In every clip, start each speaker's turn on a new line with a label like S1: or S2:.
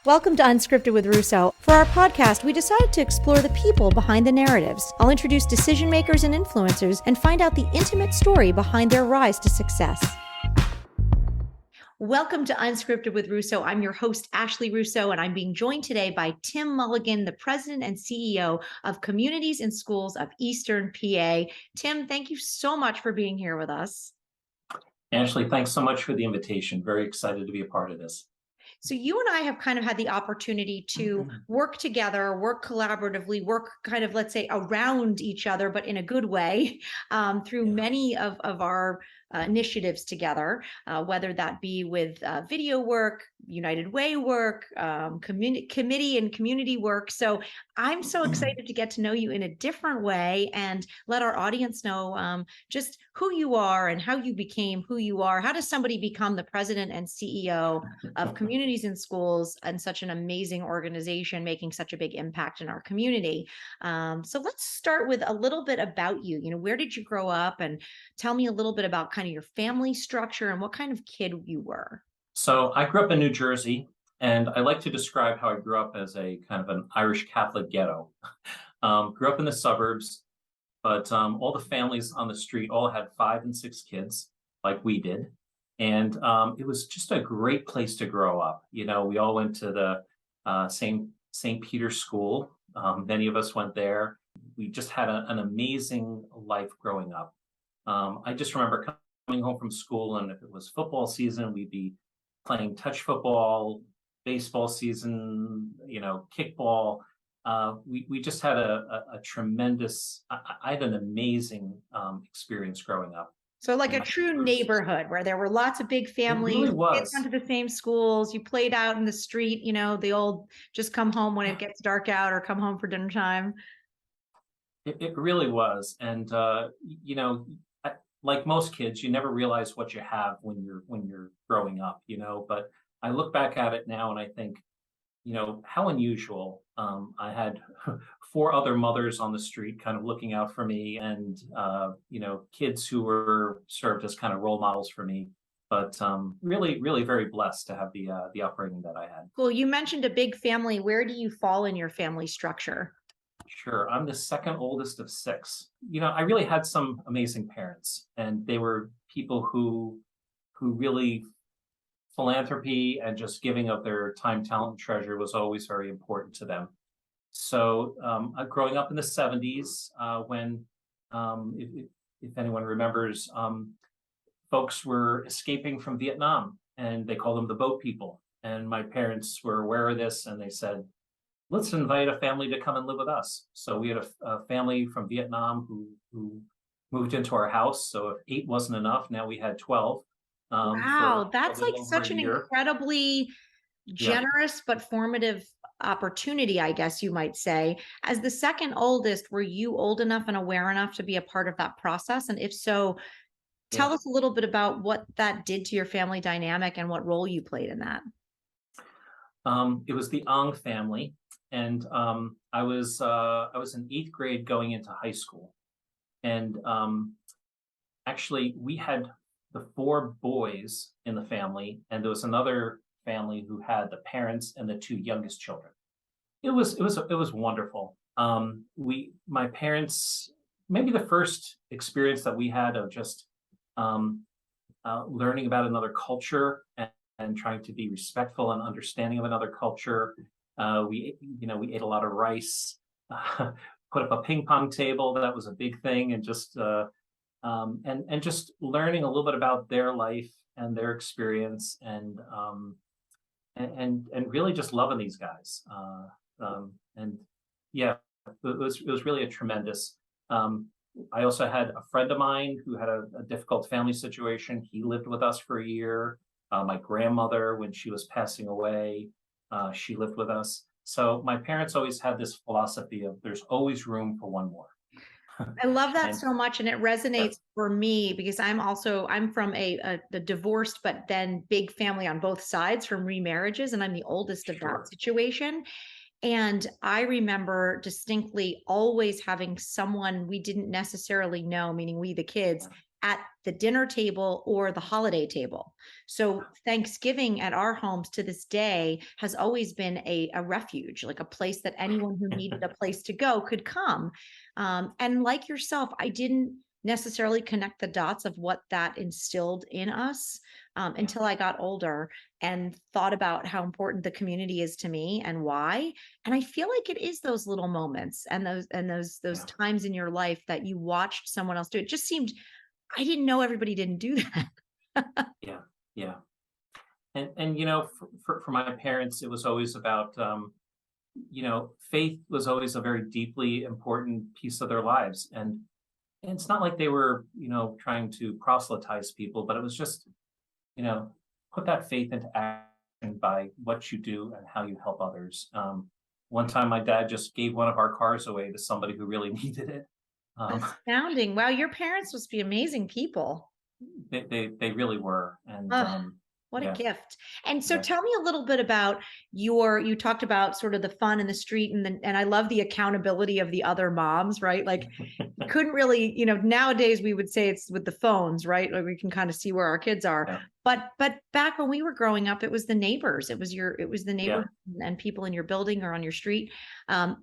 S1: Welcome to Unscripted with Russo. For our podcast, we decided to explore the people behind the narratives. I'll introduce decision makers and influencers and find out the intimate story behind their rise to success. Welcome to Unscripted with Russo. I'm your host, Ashley Russo, and I'm being joined today by Tim Mulligan, the president and CEO of Communities in Schools of Eastern PA. Tim, thank you so much for being here with us.
S2: Ashley, thanks so much for the invitation. Very excited to be a part of this.
S1: So you and I have kind of had the opportunity to work together, work collaboratively, work kind of, let's say, around each other, but in a good way, through many of our initiatives together, whether that be with video work, United Way work, committee and community work. So I'm so excited to get to know you in a different way and let our audience know just who you are and how you became who you are. How does somebody become the president and CEO of Communities in Schools and such an amazing organization making such a big impact in our community? So let's start with a little bit about you. Where did you grow up? And tell me a little bit about kind of your family structure and what kind of kid you were.
S2: So I grew up in New Jersey, and I like to describe how I grew up as a kind of an Irish Catholic ghetto. Grew up in the suburbs, but all the families on the street all had 5 and 6 kids, like we did. And it was just a great place to grow up. We all went to the same St. Peter's School. Many of us went there. We just had an amazing life growing up. I just remember coming home from school, and if it was football season, we'd be playing touch football, baseball season, kickball. We just had a tremendous, I had an amazing experience growing up.
S1: So like a true neighborhood where there were lots of big families,
S2: really was.
S1: Kids went to the same schools, you played out in the street, the old just come home when it gets dark out or come home for dinner time.
S2: It really was. And, like most kids, you never realize what you have when you're growing up, but I look back at it now and I think, how unusual. I had 4 other mothers on the street kind of looking out for me, and kids who were served as kind of role models for me. But really, really very blessed to have the upbringing that I had.
S1: Well, you mentioned a big family. Where do you fall in your family structure?
S2: Sure. I'm the second oldest of 6. I really had some amazing parents, and they were people who really, philanthropy and just giving of their time, talent, and treasure was always very important to them. So growing up in the 70s, when, if anyone remembers, folks were escaping from Vietnam, and they called them the boat people. And my parents were aware of this, and they said, let's invite a family to come and live with us. So we had a family from Vietnam who moved into our house. So if 8 wasn't enough, now we had 12.
S1: Wow, that's like such an incredibly generous but formative opportunity, I guess you might say. As the second oldest, were you old enough and aware enough to be a part of that process? And if so, tell us a little bit about what that did to your family dynamic and what role you played in that.
S2: It was the Ong family. And I was in 8th grade going into high school. And actually, we had the 4 boys in the family, and there was another family who had the parents and the 2 youngest children. It was wonderful. My parents, maybe the first experience that we had of just learning about another culture and trying to be respectful and understanding of another culture. We ate a lot of rice, put up a ping pong table. That was a big thing. And just, and just learning a little bit about their life and their experience, and really just loving these guys. And yeah, it was really a tremendous. I also had a friend of mine who had a difficult family situation. He lived with us for a year. My grandmother, when she was passing away, she lived with us. So my parents always had this philosophy of there's always room for one more.
S1: I love that so much. And it resonates for me because I'm from a divorced, but then big family on both sides from remarriages. And I'm the oldest of that situation. And I remember distinctly always having someone we didn't necessarily know, meaning we, the kids, at the dinner table or the holiday table. So Thanksgiving at our homes to this day has always been a refuge, like a place that anyone who needed a place to go could come. And like yourself, I didn't necessarily connect the dots of what that instilled in us until I got older and thought about how important the community is to me and why. And I feel like it is those little moments and those times in your life that you watched someone else do. It just seemed I didn't know everybody didn't do that.
S2: Yeah, yeah. And for my parents, it was always about faith was always a very deeply important piece of their lives. And it's not like they were, trying to proselytize people, but it was just, you know, put that faith into action by what you do and how you help others. One time, my dad just gave one of our cars away to somebody who really needed it. Um,
S1: Astounding. Wow, your parents must be amazing people.
S2: they really were, and
S1: Oh, what a
S2: yeah,
S1: gift. And so
S2: yeah,
S1: tell me a little bit about you talked about sort of the fun in the street and I love the accountability of the other moms, right? Like you couldn't really, nowadays we would say it's with the phones, right? Like we can kind of see where our kids are.
S2: yeah,
S1: But back when we were growing up, it was the neighbors. It was the
S2: yeah.
S1: neighbors and people in your building or on your street.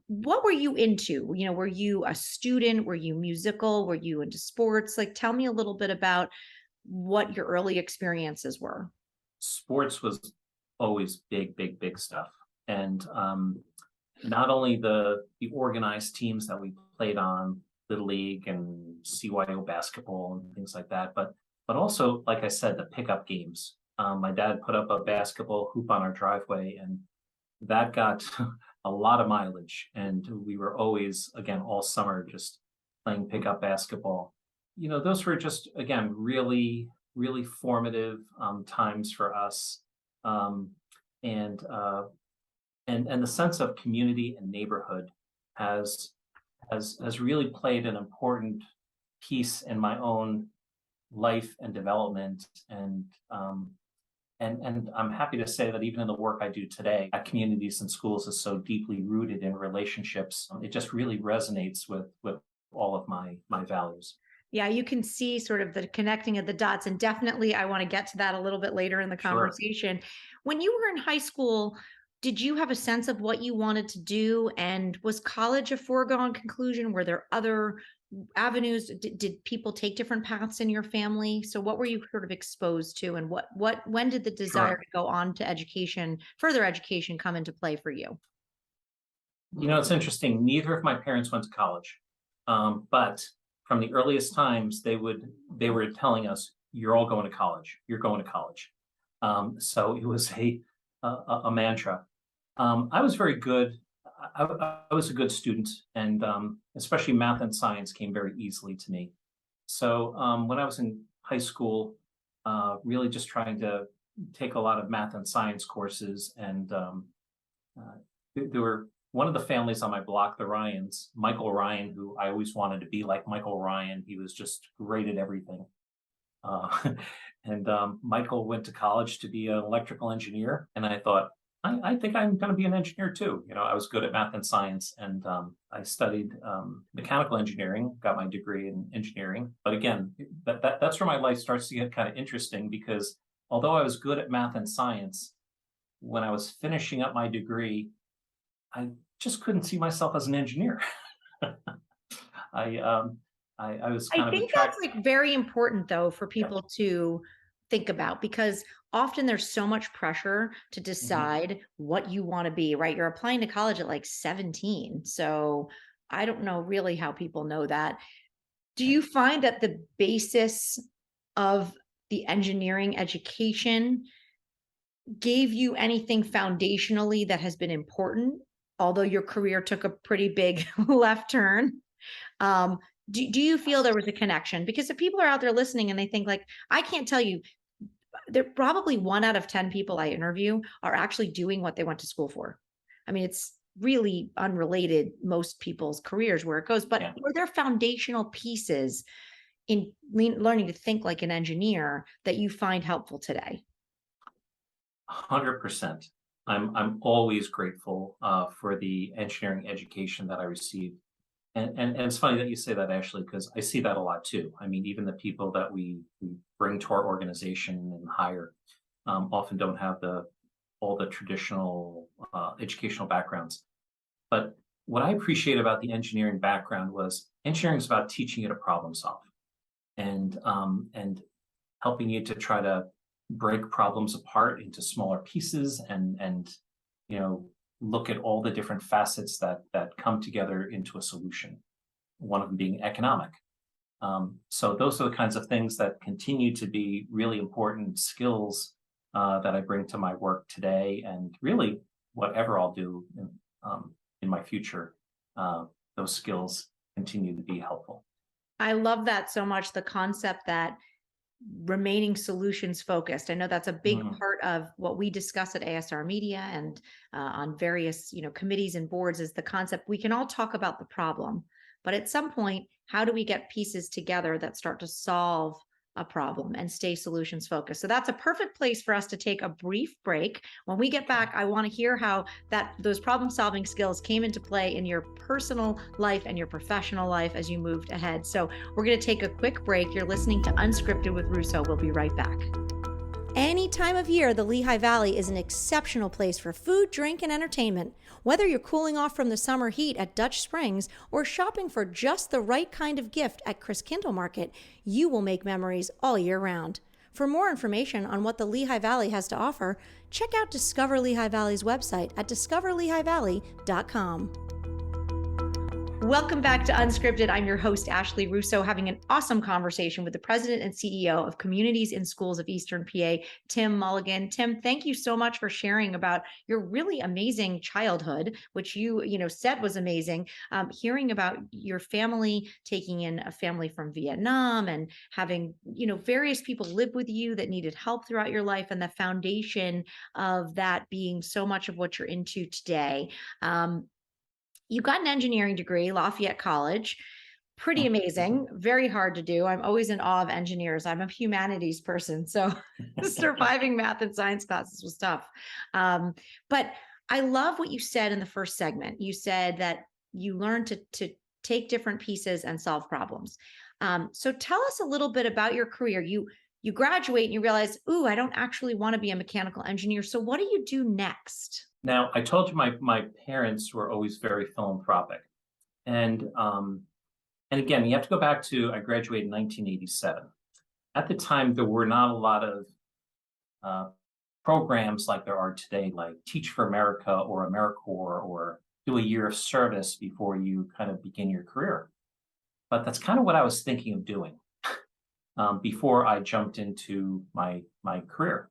S1: What were you into? Were you a student? Were you musical? Were you into sports? Like tell me a little bit about what your early experiences were.
S2: Sports was always big, big, big stuff, and not only the organized teams that we played on, Little League and CYO basketball and things like that, but also, like I said, the pickup games. My dad put up a basketball hoop on our driveway, and that got a lot of mileage. And we were always, again, all summer just playing pickup basketball. Those were just, again, really, really formative times for us. Um, and and the sense of community and neighborhood has has really played an important piece in my own life and development. And I'm happy to say that even in the work I do today at communities and schools is so deeply rooted in relationships. It just really resonates with all of my values.
S1: Yeah, you can see sort of the connecting of the dots. And definitely, I want to get to that a little bit later in the
S2: Sure.
S1: conversation. When you were in high school, did you have a sense of what you wanted to do? And was college a foregone conclusion? Were there other avenues? Did people take different paths in your family? So, what were you sort of exposed to? And when did the desire
S2: Sure.
S1: to go on to education, further education, come into play for you?
S2: It's interesting. Neither of my parents went to college, but from the earliest times, they were telling us, "You're all going to college. You're going to college." So it was a mantra. I was very good. I was a good student, and especially math and science came very easily to me. So when I was in high school, really just trying to take a lot of math and science courses, and there were one of the families on my block, the Ryans, Michael Ryan, who I always wanted to be like Michael Ryan. He was just great at everything. Uh, and Michael went to college to be an electrical engineer, and I thought, I think I'm going to be an engineer too. I was good at math and science, and I studied mechanical engineering, got my degree in engineering. But again, that's where my life starts to get kind of interesting because although I was good at math and science, when I was finishing up my degree, I just couldn't see myself as an engineer. I I was
S1: I
S2: kind of
S1: think that's
S2: attracted.
S1: like very important though for
S2: Yeah.
S1: people to think about because often there's so much pressure to
S2: Mhm.
S1: decide what you want to be, right? You're applying to college at like 17. So I don't know really how people know that. Do
S2: Yeah.
S1: you find that the basis of the engineering education gave you anything foundationally that has been important, although your career took a pretty big left turn? Um, do you feel there was a connection? Because if people are out there listening and they think like, I can't tell you, there probably 1 out of 10 people I interview are actually doing what they went to school for. I mean, it's really unrelated, most people's careers where it goes, but
S2: Yeah.
S1: were there foundational pieces in learning to think like an engineer that you find helpful today?
S2: 100%. I'm always grateful for the engineering education that I received. And it's funny that you say that, Ashley, because I see that a lot too. I mean, even the people that we bring to our organization and hire often don't have all the traditional educational backgrounds. But what I appreciate about the engineering background was engineering is about teaching you to problem solve and helping you to try to break problems apart into smaller pieces and look at all the different facets that come together into a solution. One of them being economic. So those are the kinds of things that continue to be really important skills that I bring to my work today, and really whatever I'll do in my future, those skills continue to be helpful.
S1: I love that so much, the concept that remaining solutions focused. I know that's a big part of what we discuss at ASR Media and on various committees and boards, is the concept we can all talk about the problem, but at some point, how do we get pieces together that start to solve a problem and stay solutions focused? So that's a perfect place for us to take a brief break. When we get back, I want to hear how those problem solving skills came into play in your personal life and your professional life as you moved ahead. So we're going to take a quick break. You're listening to Unscripted with Russo. We'll be right back. Any time of year, the Lehigh Valley is an exceptional place for food, drink, and entertainment. Whether you're cooling off from the summer heat at Dutch Springs or shopping for just the right kind of gift at Chris Kindle Market, you will make memories all year round. For more information on what the Lehigh Valley has to offer, check out Discover Lehigh Valley's website at discoverlehighvalley.com. Welcome back to Unscripted. I'm your host, Ashley Russo, having an awesome conversation with the president and CEO of Communities in Schools of Eastern PA, Tim Mulligan. Tim, thank you so much for sharing about your really amazing childhood, which you said was amazing. Hearing about your family, taking in a family from Vietnam and having, various people live with you that needed help throughout your life, and the foundation of that being so much of what you're into today. You got an engineering degree, Lafayette College. Pretty amazing, very hard to do. I'm always in awe of engineers. I'm a humanities person, so surviving math and science classes was tough. But I love what you said in the first segment. You said that you learned to take different pieces and solve problems. So tell us a little bit about your career. You graduate and you realize, ooh, I don't actually want to be a mechanical engineer. So what do you do next?
S2: Now, I told you my parents were always very philanthropic. And again, you have to go back to, I graduated in 1987. At the time, there were not a lot of programs like there are today, like Teach for America or AmeriCorps, or do a year of service before you kind of begin your career. But that's kind of what I was thinking of doing before I jumped into my career.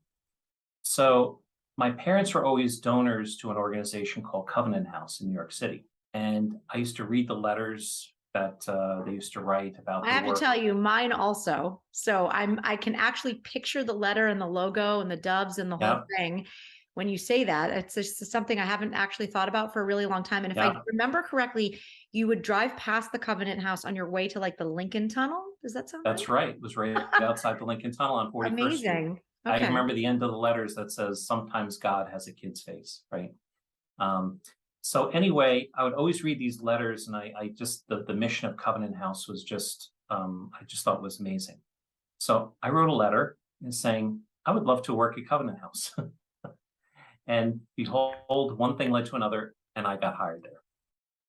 S2: So my parents were always donors to an organization called Covenant House in New York City. And I used to read the letters that they used to write about
S1: I have to tell you, mine also. So I can actually picture the letter and the logo and the doves and the whole thing. When you say that, it's just something I haven't actually thought about for a really long time. And if I remember correctly, you would drive past the Covenant House on your way to like the Lincoln Tunnel. Does that sound
S2: That's right? It was right outside the Lincoln Tunnel on 41st
S1: Amazing.
S2: Street. Okay. I remember the end of the letters that says, sometimes God has a kid's face, right? So anyway, I would always read these letters, and I just, the mission of Covenant House was just, I just thought it was amazing. So I wrote a letter and saying, I would love to work at Covenant House. And behold, one thing led to another, and I got hired there.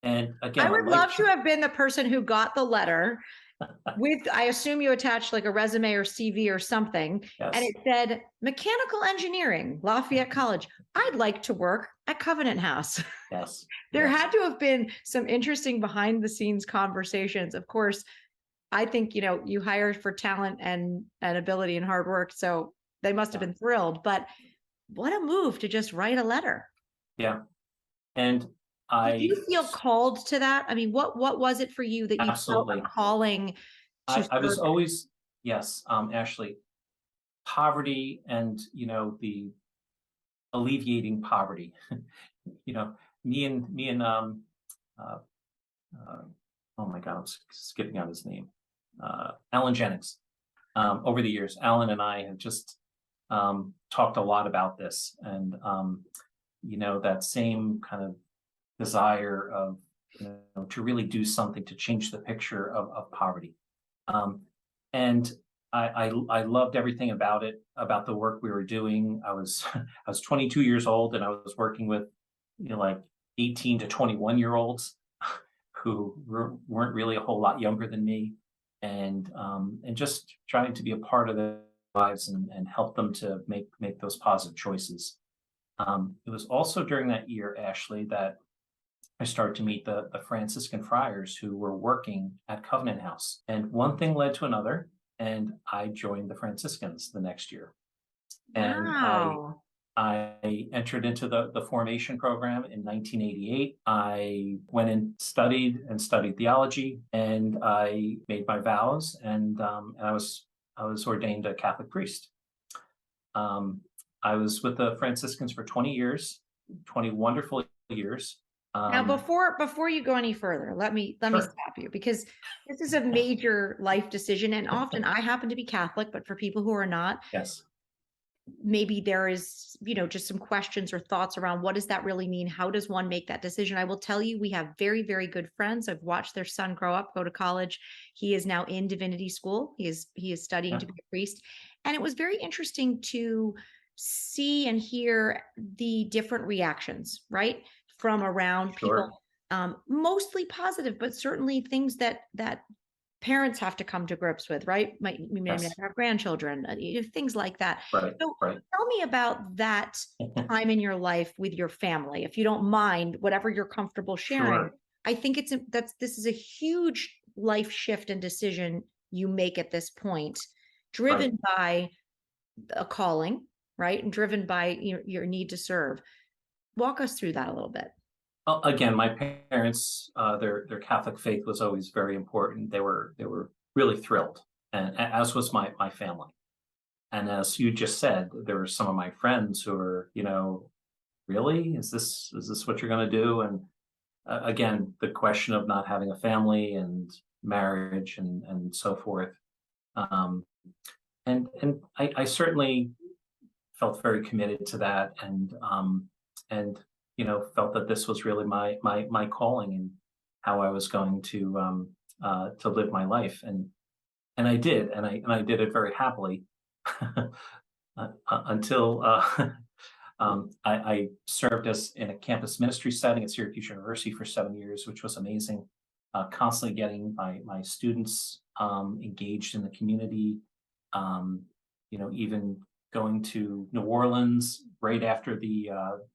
S2: And again,
S1: I would love to have been the person who got the letter with, I assume you attached like a resume or CV or something, and it said mechanical engineering, Lafayette College. I'd like to work at Covenant House.
S2: Yes.
S1: There had to have been some interesting behind the scenes conversations. Of course, I think, you hired for talent and ability and hard work. So they must have been thrilled, but what a move to just write a letter.
S2: Yeah. And
S1: did you feel called to that? I mean, what was it for you that you felt a calling to
S2: I was always, Ashley, poverty and, the alleviating poverty, me and oh my God, I'm skipping out his name. Alan Jennings. Over the years, Alan and I have just talked a lot about this, and that same kind of desire of to really do something to change the picture of poverty. And I loved everything about it, about the work we were doing. I was I was 22 years old, and I was working with like 18 to 21-year-olds who weren't really a whole lot younger than me, and just trying to be a part of their lives and help them to make those positive choices. It was also during that year, Ashley, that I started to meet the Franciscan friars who were working at Covenant House. And one thing led to another, and I joined the Franciscans the next year. And
S1: Wow.
S2: I entered into the formation program in 1988. I went and studied theology, and I made my vows, and I was ordained a Catholic priest. I was with the Franciscans for 20 years, 20 wonderful years.
S1: Now, before you go any further, let me
S2: Sure.
S1: stop you, because this is a major life decision. And often I happen to be Catholic, but for people who are not,
S2: Yes.
S1: maybe there is, just some questions or thoughts around what does that really mean? How does one make that decision? I will tell you, we have very, very good friends. I've watched their son grow up, go to college. He is now in divinity school. He is studying
S2: Yeah.
S1: to be a priest. And it was very interesting to see and hear the different reactions, right? From around
S2: Sure.
S1: people, mostly positive, but certainly things that parents have to come to grips with, right? We may
S2: Yes.
S1: have grandchildren, things like that.
S2: Right.
S1: So
S2: Right.
S1: tell me about that time in your life with your family, if you don't mind, whatever you're comfortable sharing.
S2: Sure.
S1: I think this is a huge life shift and decision you make at this point,
S2: Right.
S1: driven by a calling, right? And driven by your need to serve. Walk us through that a little bit.
S2: Again, my parents, their Catholic faith was always very important. They were really thrilled, and as was my family. And as you just said, there were some of my friends who were, really, is this what you're going to do? And again, the question of not having a family and marriage and so forth. Um, and I certainly felt very committed to that, and felt that this was really my calling and how I was going to live my life, and I did, and I did it very happily until I served as in a campus ministry setting at Syracuse University for 7 years, which was amazing. Constantly getting my students engaged in the community. Even going to New Orleans right after the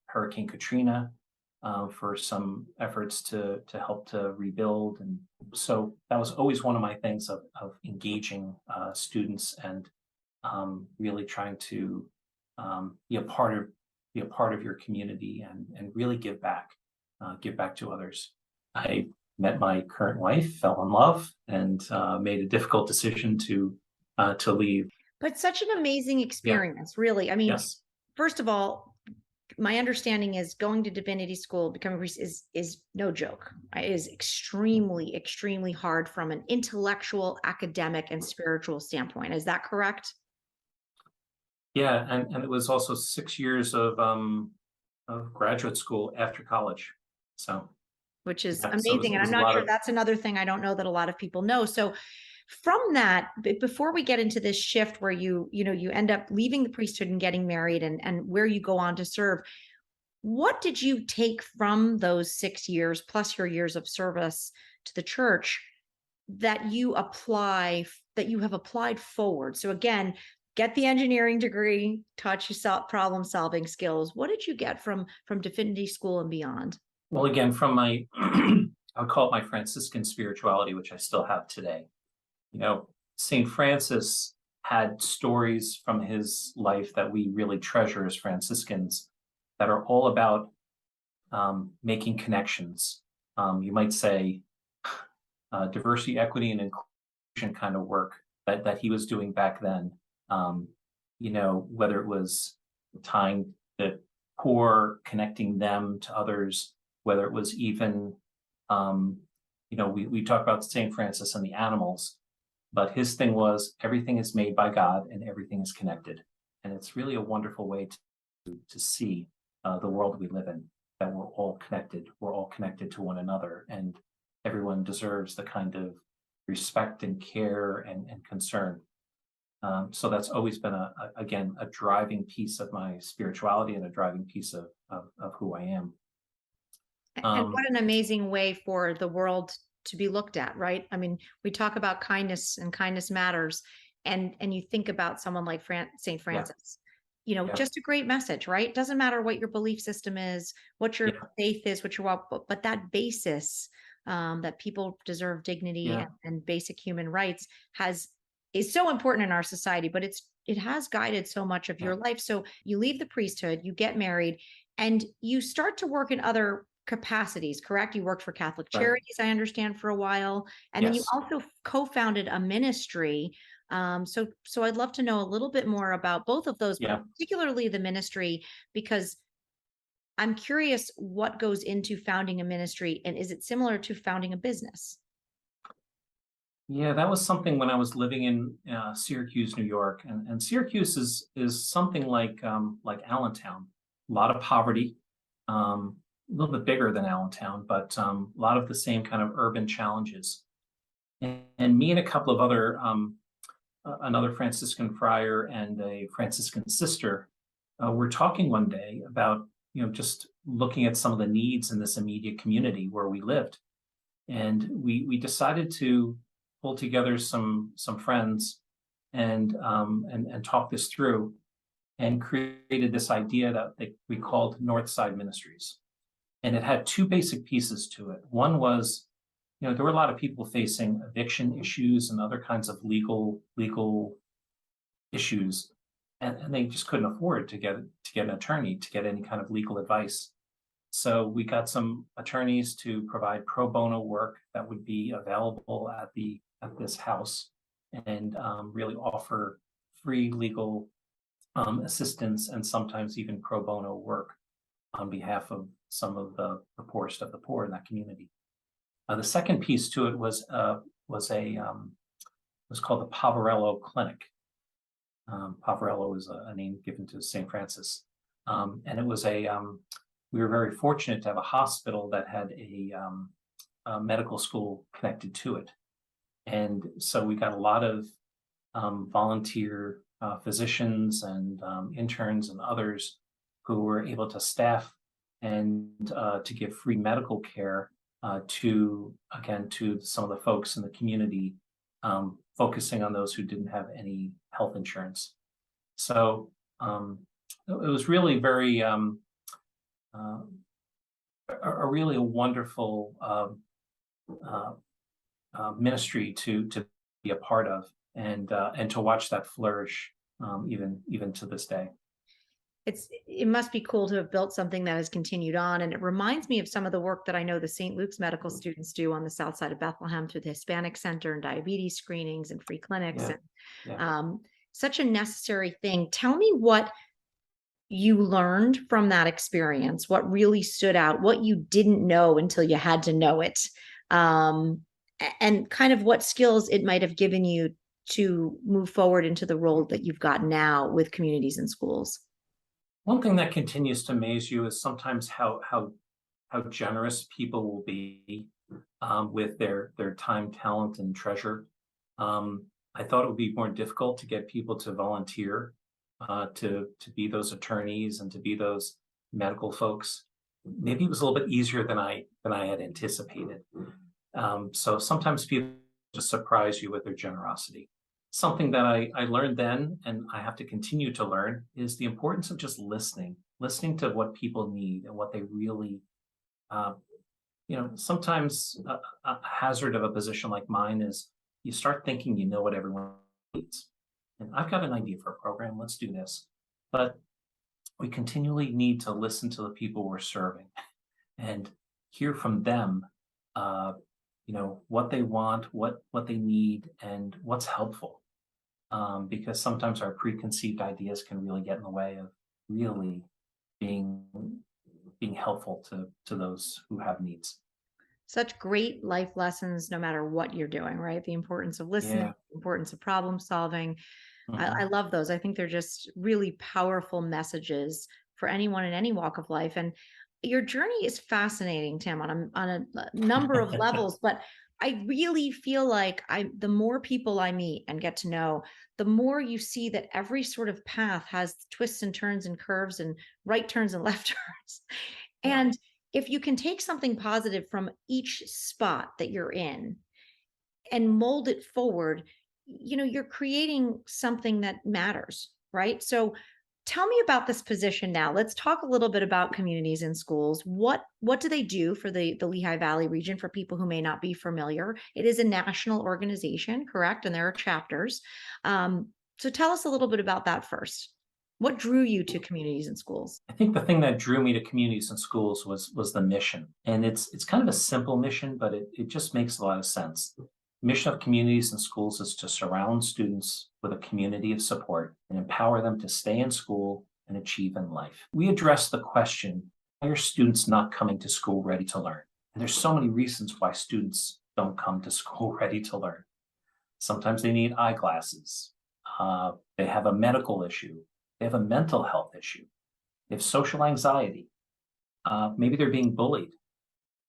S2: Hurricane Katrina for some efforts to help to rebuild. And so that was always one of my things of engaging students and really trying to be a part of your community and really give back to others. I met my current wife, fell in love, and made a difficult decision to leave.
S1: But such an amazing
S2: Yeah.
S1: experience, really. I mean,
S2: Yes.
S1: first of all, my understanding is going to divinity school, becoming a priest is no joke. It is extremely, extremely hard from an intellectual, academic, and spiritual standpoint. Is that correct?
S2: Yeah, and it was also 6 years of graduate school after college. So
S1: Which is
S2: yeah, so it was,
S1: amazing.
S2: it
S1: And
S2: was
S1: I'm
S2: a
S1: not
S2: lot
S1: sure
S2: of
S1: that's another thing I don't know that a lot of people know. So from that, before we get into this shift where you end up leaving the priesthood and getting married and where you go on to serve, what did you take from those 6 years plus your years of service to the church that you have applied forward? So again, get the engineering degree, taught you problem solving skills. What did you get from divinity school and beyond?
S2: well, again, from my I would call it my Franciscan spirituality, which I still have today. St. Francis had stories from his life that we really treasure as Franciscans that are all about making connections. You might say diversity, equity, and inclusion kind of work that he was doing back then. Whether it was tying the poor, connecting them to others, whether it was even, we talk about St. Francis and the animals, but his thing was everything is made by God and everything is connected. And it's really a wonderful way to see the world we live in, that we're all connected. We're all connected to one another, and everyone deserves the kind of respect and care and concern. So that's always been again, a driving piece of my spirituality and a driving piece of who I am.
S1: And
S2: Um,
S1: what an amazing way for the world to be looked at, right? I mean, we talk about kindness and kindness matters, and you think about someone like Saint
S2: yeah,
S1: Francis,
S2: yeah,
S1: just a great message, right? Doesn't matter what your belief system is, what your
S2: yeah,
S1: faith is, what your walk, but that basis, that people deserve dignity
S2: yeah,
S1: and basic human rights is so important in our society, but it has guided so much of
S2: yeah,
S1: your life. So you leave the priesthood, you get married, and you start to work in other capacities, correct? You worked for Catholic
S2: right.
S1: Charities, I understand, for a while, and then you
S2: Yes,
S1: also co-founded a ministry. So I'd love to know a little bit more about both of those, but
S2: yeah.
S1: particularly the ministry, because I'm curious what goes into founding a ministry, and is it similar to founding a business?
S2: Yeah, that was something when I was living in Syracuse, New York, and Syracuse is something like Allentown. A lot of poverty, a little bit bigger than Allentown, but a lot of the same kind of urban challenges. And me and a couple of other another Franciscan friar and a Franciscan sister were talking one day about just looking at some of the needs in this immediate community where we lived, and we decided to pull together some friends and talk this through and created this idea that we called Northside Ministries. And it had two basic pieces to it. One was, there were a lot of people facing eviction issues and other kinds of legal issues, and they just couldn't afford to get an attorney to get any kind of legal advice. So we got some attorneys to provide pro bono work that would be available at this house, and really offer free legal assistance and sometimes even pro bono work on behalf of some of the poorest of the poor in that community. The second piece to it was called the Poverello Clinic. Poverello is a name given to St. Francis, and it was we were very fortunate to have a hospital that had a medical school connected to it, and so we got a lot of volunteer physicians and interns and others who were able to staff and to give free medical care to some of the folks in the community, focusing on those who didn't have any health insurance. So it was really very uh, really a wonderful uh, ministry to be a part of, and to watch that flourish, even to this day.
S1: It must be cool to have built something that has continued on. And it reminds me of some of the work that I know the St. Luke's medical students do on the south side of Bethlehem through the Hispanic Center and diabetes screenings and free clinics.
S2: Yeah,
S1: And
S2: yeah.
S1: such a necessary thing. Tell me what you learned from that experience, what really stood out, what you didn't know until you had to know it, and kind of what skills it might have given you to move forward into the role that you've got now with communities and schools.
S2: One thing that continues to amaze you is sometimes how generous people will be with their time, talent, and treasure. Um, I thought it would be more difficult to get people to volunteer to be those attorneys and to be those medical folks. Maybe it was a little bit easier than I had anticipated. So sometimes people just surprise you with their generosity. Something that I learned then, and I have to continue to learn, is the importance of just listening to what people need and what they really, uh, sometimes a hazard of a position like mine is you start thinking you know what everyone needs. And I've got an idea for a program, let's do this. But we continually need to listen to the people we're serving and hear from them, uh, what they want, what they need, and what's helpful. Because sometimes our preconceived ideas can really get in the way of really being being helpful to those who have needs.
S1: Such great life lessons, no matter what you're doing, right? The importance of listening,
S2: Yeah.
S1: the importance of problem solving. I
S2: Hmm.
S1: love those. I think they're just really powerful messages for anyone in any walk of life. And your journey is fascinating, Tim, on a number of levels, but I really feel like the more people I meet and get to know, the more you see that every sort of path has twists and turns and curves and right turns and left turns.
S2: Yeah.
S1: And if you can take something positive from each spot that you're in and mold it forward, you're creating something that matters, right? So tell me about this position now. Let's talk a little bit about communities and schools. What do they do for the Lehigh Valley region for people who may not be familiar? It is a national organization, correct? And there are chapters. So tell us a little bit about that first. What drew you to communities and schools?
S2: I think the thing that drew me to communities and schools was the mission. And it's kind of a simple mission, but it just makes a lot of sense. The mission of communities and schools is to surround students with a community of support and empower them to stay in school and achieve in life. We address the question, why are students not coming to school ready to learn? And there's so many reasons why students don't come to school ready to learn. Sometimes they need eyeglasses. They have a medical issue. They have a mental health issue. They have social anxiety. Maybe they're being bullied.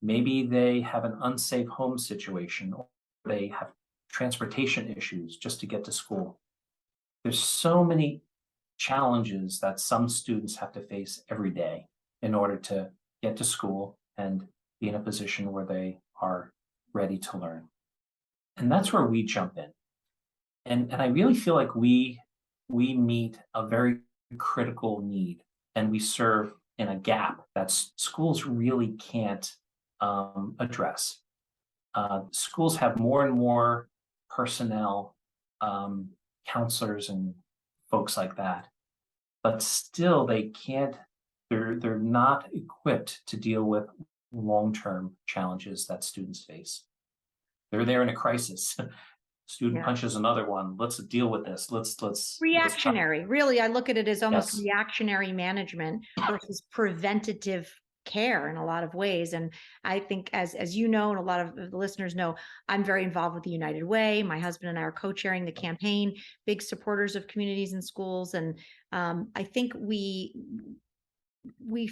S2: Maybe they have an unsafe home situation, or they have transportation issues just to get to school. There's so many challenges that some students have to face every day in order to get to school and be in a position where they are ready to learn. And that's where we jump in. And I really feel like we meet a very critical need, and we serve in a gap that schools really can't address. Schools have more and more personnel, counselors and folks like that, but still they can't, they're not equipped to deal with long-term challenges that students face. They're there in a crisis. Student
S1: Yeah.
S2: punches another one. Let's deal with this. Let's
S1: Reactionary. Really, I look at it as almost
S2: Yes.
S1: reactionary management versus preventative care in a lot of ways. And I think as you know, and a lot of the listeners know, I'm very involved with the United Way. My husband and I are co-chairing the campaign, big supporters of communities and schools. And I think we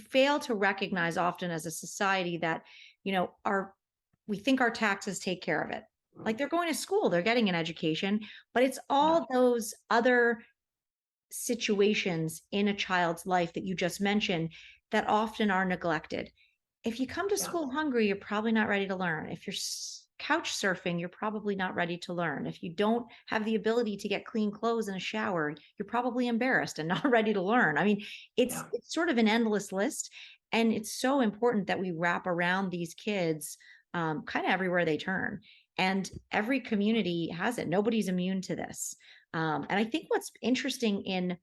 S1: fail to recognize often as a society that, we think our taxes take care of it. Like they're going to school, they're getting an education, but it's all those other situations in a child's life that you just mentioned that often are neglected. If you come to
S2: Yeah.
S1: school hungry, you're probably not ready to learn. If you're couch surfing, you're probably not ready to learn. If you don't have the ability to get clean clothes in a shower, you're probably embarrassed and not ready to learn. I mean, it's sort of an endless list. And it's so important that we wrap around these kids kind of everywhere they turn. And every community has it. Nobody's immune to this. And I think what's interesting and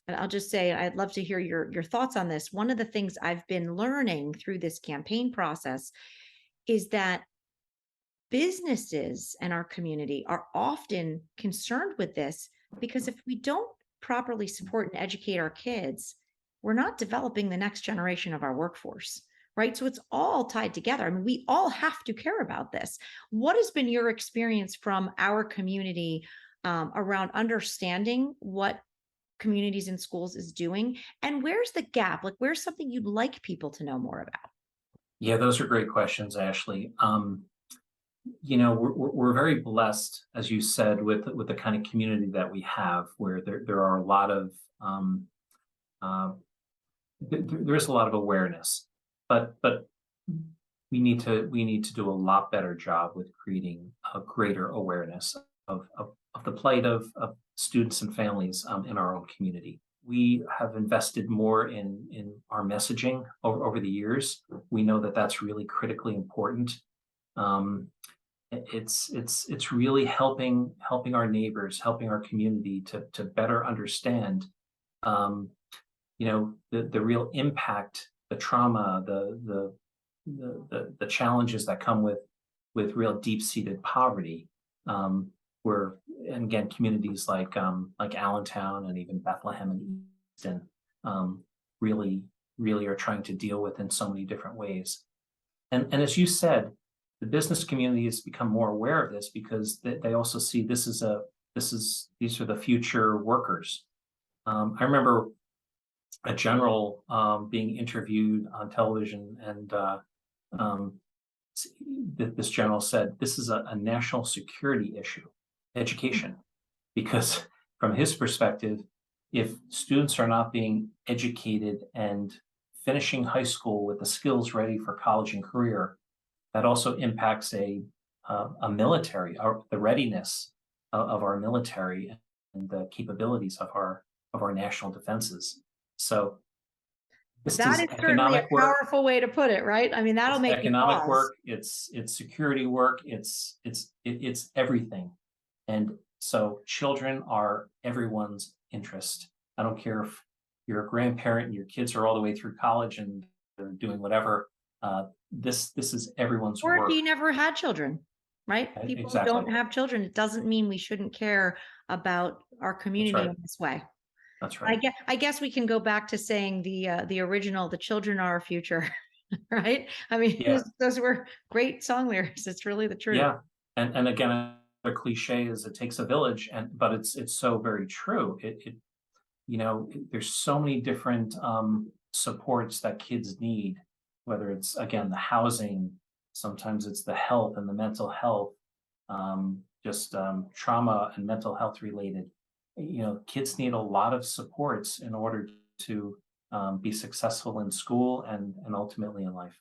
S1: I'll just say, I'd love to hear your thoughts on this. One of the things I've been learning through this campaign process is that businesses and our community are often concerned with this because if we don't properly support and educate our kids, we're not developing the next generation of our workforce, right? So it's all tied together. I mean, we all have to care about this. What has been your experience from our community around understanding what communities and schools is doing? And where's the gap? Like, where's something you'd like people to know more about?
S2: Yeah, those are great questions, Ashley. We're very blessed, as you said, with the kind of community that we have, where there are a lot of there's a lot of awareness, but we need to do a lot better job with creating a greater awareness of the plight of students and families in our own community. We have invested more in our messaging over the years. We know that that's really critically important. It's really helping our neighbors, helping our community to better understand, the real impact, the trauma, the challenges that come with real deep-seated poverty. Where, and again, communities like Allentown and even Bethlehem and Easton really are trying to deal with in so many different ways. And as you said, the business community has become more aware of this because they also see these are the future workers. I remember a general being interviewed on television, and um, this general said, this is a national security issue, education, because from his perspective, if students are not being educated and finishing high school with the skills ready for college and career, that also impacts a military, or the readiness of our military and the capabilities of our national defenses. So this
S1: That
S2: is
S1: is certainly a
S2: economic work.
S1: powerful way to put it, right? I mean, that'll
S2: It's
S1: make you
S2: economic
S1: pause.
S2: work. It's security work. It's everything. And so children are everyone's interest. I don't care if you're a grandparent and your kids are all the way through college and they're doing whatever. This is everyone's
S1: Or if
S2: work.
S1: you never had children, right? People who
S2: Exactly.
S1: don't have children, it doesn't mean we shouldn't care about our
S2: That's
S1: community
S2: right.
S1: in this way.
S2: That's right.
S1: I guess we can go back to saying the original, the children are our future, right? I mean,
S2: Yeah.
S1: those were great song lyrics. It's really the truth.
S2: Yeah. And again, a cliche is it takes a village, but it's so very true. There's so many different supports that kids need, whether it's, again, the housing, sometimes it's the health and the mental health, just trauma and mental health related. Kids need a lot of supports in order to be successful in school and ultimately in life.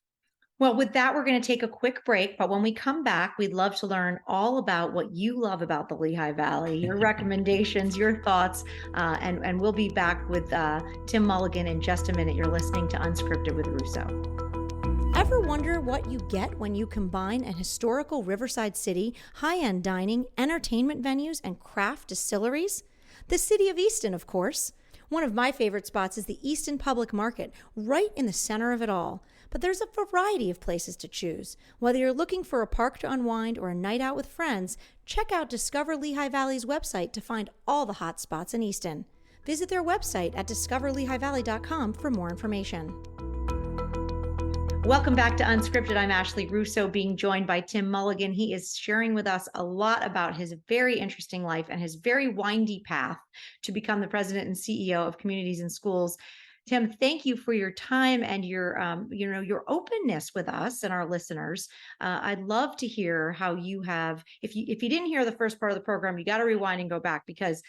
S1: Well, with that, we're going to take a quick break. But when we come back, we'd love to learn all about what you love about the Lehigh Valley, your recommendations, your thoughts. And we'll be back with Tim Mulligan in just a minute. You're listening to Unscripted with Russo. Ever wonder what you get when you combine an historical riverside city, high-end dining, entertainment venues, and craft distilleries? The city of Easton, of course. One of my favorite spots is the Easton Public Market, right in the center of it all. But there's a variety of places to choose. Whether you're looking for a park to unwind or a night out with friends, check out Discover Lehigh Valley's website to find all the hot spots in Easton. Visit their website at discoverlehighvalley.com for more information. Welcome back to Unscripted. I'm Ashley Russo, being joined by Tim Mulligan. He is sharing with us a lot about his very interesting life and his very windy path to become the president and CEO of Communities in Schools. Tim, thank you for your time and your openness with us and our listeners. I'd love to hear how you have. If you didn't hear the first part of the program, you got to rewind and go back, because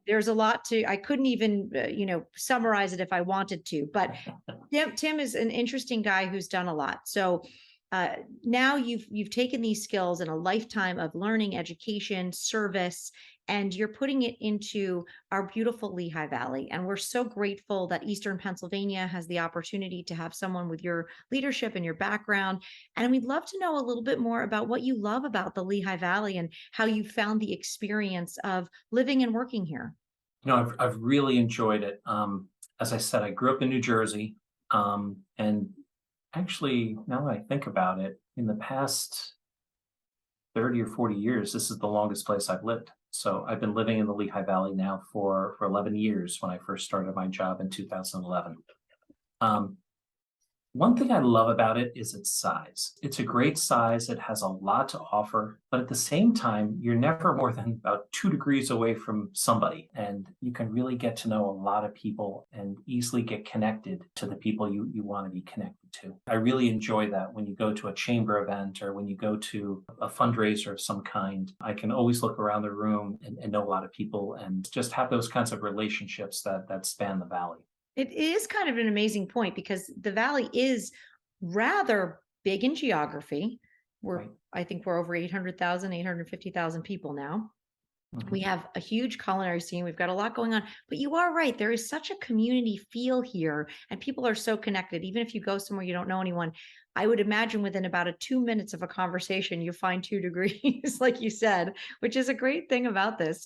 S1: there's a lot to. I couldn't even summarize it if I wanted to. But Tim is an interesting guy who's done a lot. So now you've taken these skills and a lifetime of learning, education, service, and you're putting it into our beautiful Lehigh Valley. And we're so grateful that Eastern Pennsylvania has the opportunity to have someone with your leadership and your background. And we'd love to know a little bit more about what you love about the Lehigh Valley and how you found the experience of living and working here.
S2: I've really enjoyed it. As I said, I grew up in New Jersey, and actually, now that I think about it, in the past 30 or 40 years, this is the longest place I've lived. So I've been living in the Lehigh Valley now for 11 years, when I first started my job in 2011. One thing I love about it is its size. It's a great size. It has a lot to offer, but at the same time, you're never more than about 2 degrees away from somebody, and you can really get to know a lot of people and easily get connected to the people you want to be connected to. I really enjoy that when you go to a chamber event or when you go to a fundraiser of some kind. I can always look around the room and know a lot of people and just have those kinds of relationships that span the valley.
S1: It is kind of an amazing point, because the valley is rather big in geography.
S2: Right.
S1: I think we're over 800,000, 850,000 people now. Mm-hmm. We have a huge culinary scene. We've got a lot going on, but you are right. There is such a community feel here, and people are so connected. Even if you go somewhere you don't know anyone, I would imagine within about 2 minutes of a conversation, you find 2 degrees, like you said, which is a great thing about this.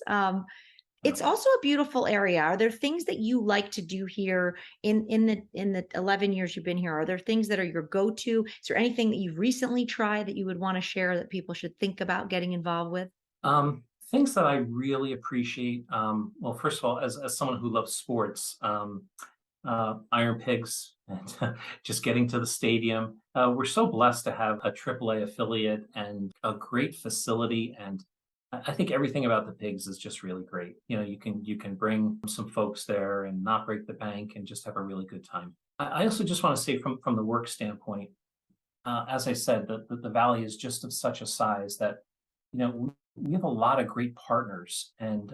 S1: It's also a beautiful area. Are there things that you like to do here in the 11 years you've been here? Are there things that are your go-to? Is there anything that you've recently tried that you would want to share that people should think about getting involved with?
S2: Things that I really appreciate. Well, first of all, as someone who loves sports, Iron Pigs, and just getting to the stadium. We're so blessed to have a AAA affiliate and a great facility and I think everything about the pigs is just really great. You can bring some folks there and not break the bank and just have a really good time. I also just want to say from the work standpoint, as I said, the valley is just of such a size that we have a lot of great partners, and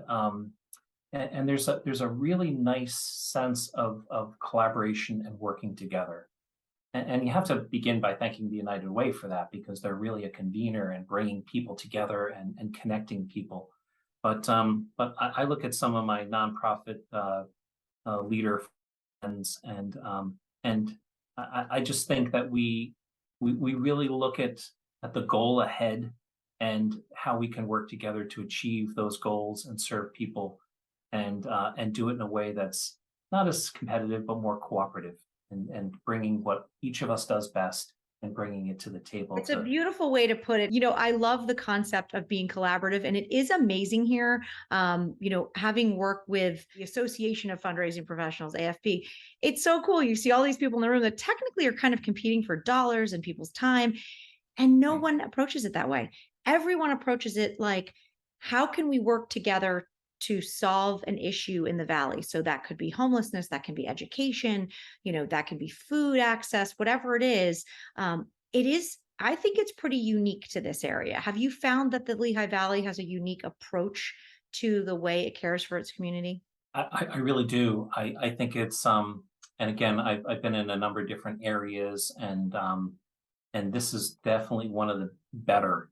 S2: there's a really nice sense of collaboration and working together. And you have to begin by thanking the United Way for that, because they're really a convener and bringing people together and connecting people. But I look at some of my nonprofit leader friends, and I just think that we really look at the goal ahead and how we can work together to achieve those goals and serve people, and do it in a way that's not as competitive but more cooperative, and bringing what each of us does best and bringing it to the table.
S1: It's a beautiful way to put it. I love the concept of being collaborative, and it is amazing here. Having worked with the Association of Fundraising Professionals, AFP, it's so cool. You see all these people in the room that technically are kind of competing for dollars and people's time, and no one approaches it that way. Everyone approaches it like, how can we work together to solve an issue in the valley? So that could be homelessness, that can be education, that can be food access, whatever it is. I think it's pretty unique to this area. Have you found that the Lehigh Valley has a unique approach to the way it cares for its community?
S2: I really do. I think it's and again, I've been in a number of different areas, and this is definitely one of the better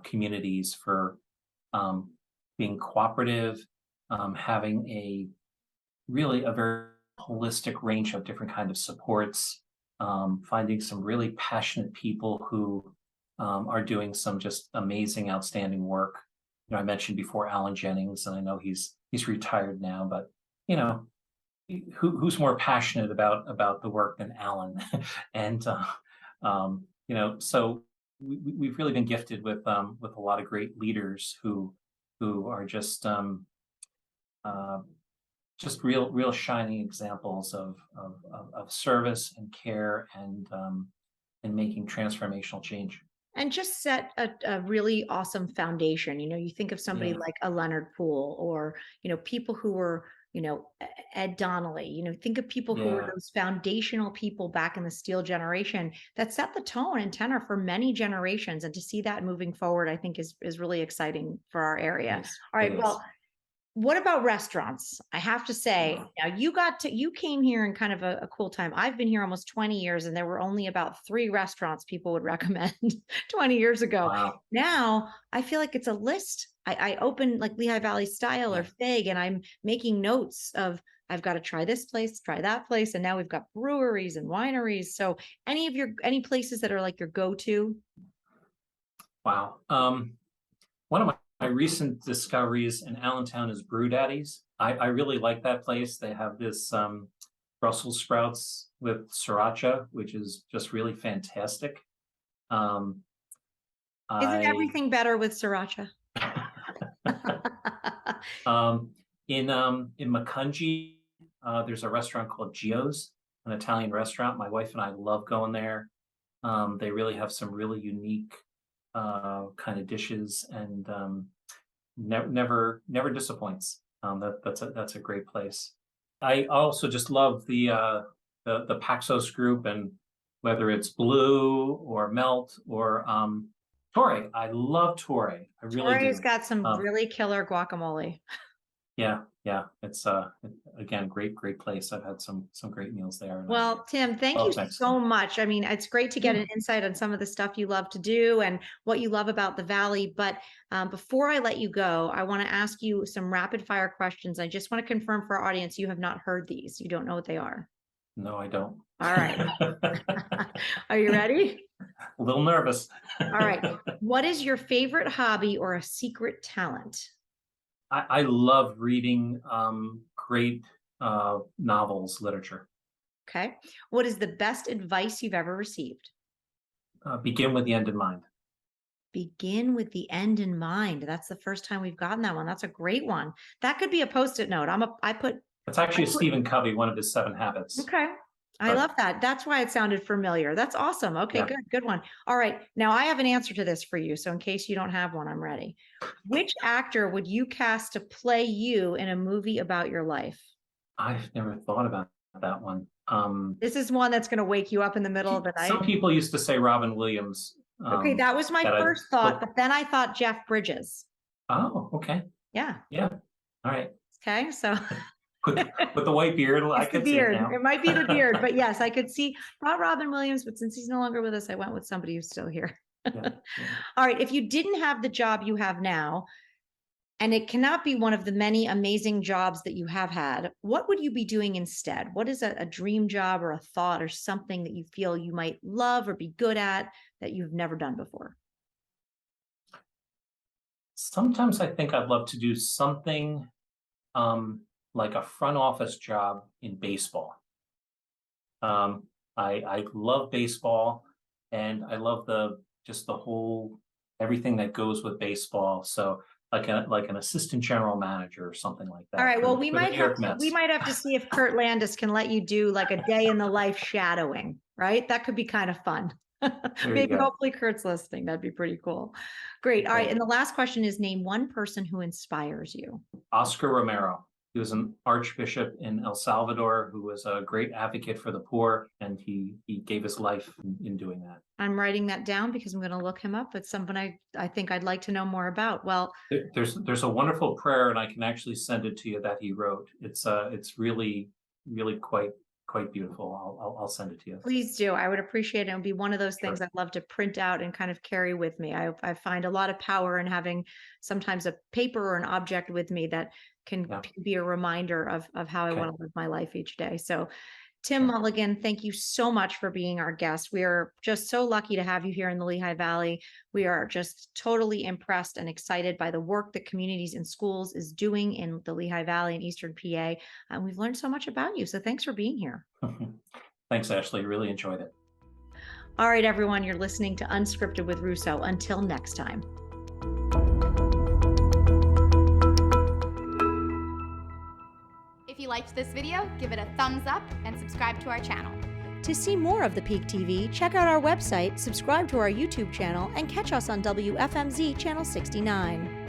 S2: communities for being cooperative, having a very holistic range of different kind of supports, finding some really passionate people who are doing some just amazing, outstanding work. I mentioned before Alan Jennings, and I know he's retired now, but who's more passionate about the work than Alan? And so we've really been gifted with a lot of great leaders who are just real shining examples of service and care, and making transformational change.
S1: And just set a really awesome foundation. You think of somebody like a Leonard Poole, or people who were Ed Donnelly. Think of people who were those foundational people back in the steel generation that set the tone and tenor for many generations. And to see that moving forward, I think is really exciting for our area.
S2: Yes,
S1: all right, well, what about restaurants? I have to say, now you came here in kind of a cool time. I've been here almost 20 years, and there were only about 3 restaurants people would recommend 20 years ago.
S2: Wow.
S1: Now I feel like it's a list. I open like Lehigh Valley Style or Fig, and I'm making notes of, I've got to try this place, try that place. And now we've got breweries and wineries. So any places that are like your go-to?
S2: Wow. One of my recent discoveries in Allentown is Brew Daddies. I really like that place. They have this Brussels sprouts with sriracha, which is just really fantastic.
S1: Isn't everything better with sriracha?
S2: In Macungie, there's a restaurant called Gio's, an Italian restaurant. My wife and I love going there. They really have some really unique kind of dishes, and never disappoints. That's a great place. I also just love the Paxos group, and whether it's Blue or Melt or Torre. I love Torre. I really do.
S1: Torre's got some really killer guacamole.
S2: Yeah. It's again, great place. I've had some great meals there.
S1: Well, Tim, thank you so much. I mean, it's great to get an insight on some of the stuff you love to do and what you love about the Valley. But before I let you go, I want to ask you some rapid fire questions. I just want to confirm for our audience, you have not heard these. You don't know what they are.
S2: No, I don't.
S1: All right. Are you ready?
S2: A little nervous.
S1: All right. What is your favorite hobby or a secret talent?
S2: I love reading great novels, literature.
S1: Okay. What is the best advice you've ever received?
S2: Begin with the end in mind.
S1: Begin with the end in mind. That's the first time we've gotten that one. That's a great one. That could be a Post-it note. It's actually a Stephen Covey, one of his 7 habits. Okay. I love that. That's why it sounded familiar. That's awesome. Okay,
S2: Yeah.
S1: good one. All right. Now I have an answer to this for you. So in case you don't have one, I'm ready. Which actor would you cast to play you in a movie about your life?
S2: I've never thought about that one.
S1: This is one that's going to wake you up in the middle of the
S2: Some
S1: night.
S2: people used to say Robin Williams.
S1: Okay, that was my first thought, but then I thought Jeff Bridges.
S2: Oh, okay.
S1: Yeah.
S2: Yeah. All right.
S1: Okay, so
S2: with the white beard, I could see it now.
S1: It might be the beard, but yes, I could see not Robin Williams, but since he's no longer with us, I went with somebody who's still here.
S2: Yeah.
S1: All right, if you didn't have the job you have now, and it cannot be one of the many amazing jobs that you have had, what would you be doing instead? What is a dream job or a thought or something that you feel you might love or be good at that you've never done before?
S2: Sometimes I think I'd love to do something like a front office job in baseball. I love baseball, and I love just the whole everything that goes with baseball. So like an assistant general manager or something like that.
S1: All right. Well,
S2: we might
S1: have to see if Kurt Landis can let you do like a day in the life shadowing, right? That could be kind of fun. Maybe hopefully Kurt's listening. That'd be pretty cool. Great. All right. And the last question is, name one person who inspires you.
S2: Oscar Romero. He was an archbishop in El Salvador who was a great advocate for the poor, and he gave his life in doing that.
S1: I'm writing that down because I'm going to look him up. It's someone I think I'd like to know more about. Well,
S2: there's a wonderful prayer, and I can actually send it to you that he wrote. It's really quite beautiful. I'll send it to you.
S1: Please do. I would appreciate it. It would be one of those things I'd love to print out and kind of carry with me. I find a lot of power in having sometimes a paper or an object with me that can be a reminder of how I want to live my life each day. So Tim Mulligan, thank you so much for being our guest. We are just so lucky to have you here in the Lehigh Valley. We are just totally impressed and excited by the work that Communities in Schools is doing in the Lehigh Valley and Eastern PA. And we've learned so much about you. So thanks for being here.
S2: Thanks, Ashley. Really enjoyed it.
S1: All right, everyone, you're listening to Unscripted with Russo. Until next time.
S3: If you liked this video, give it a thumbs up and subscribe to our channel.
S1: To see more of the Peak TV, check out our website, subscribe to our YouTube channel, and catch us on WFMZ Channel 69.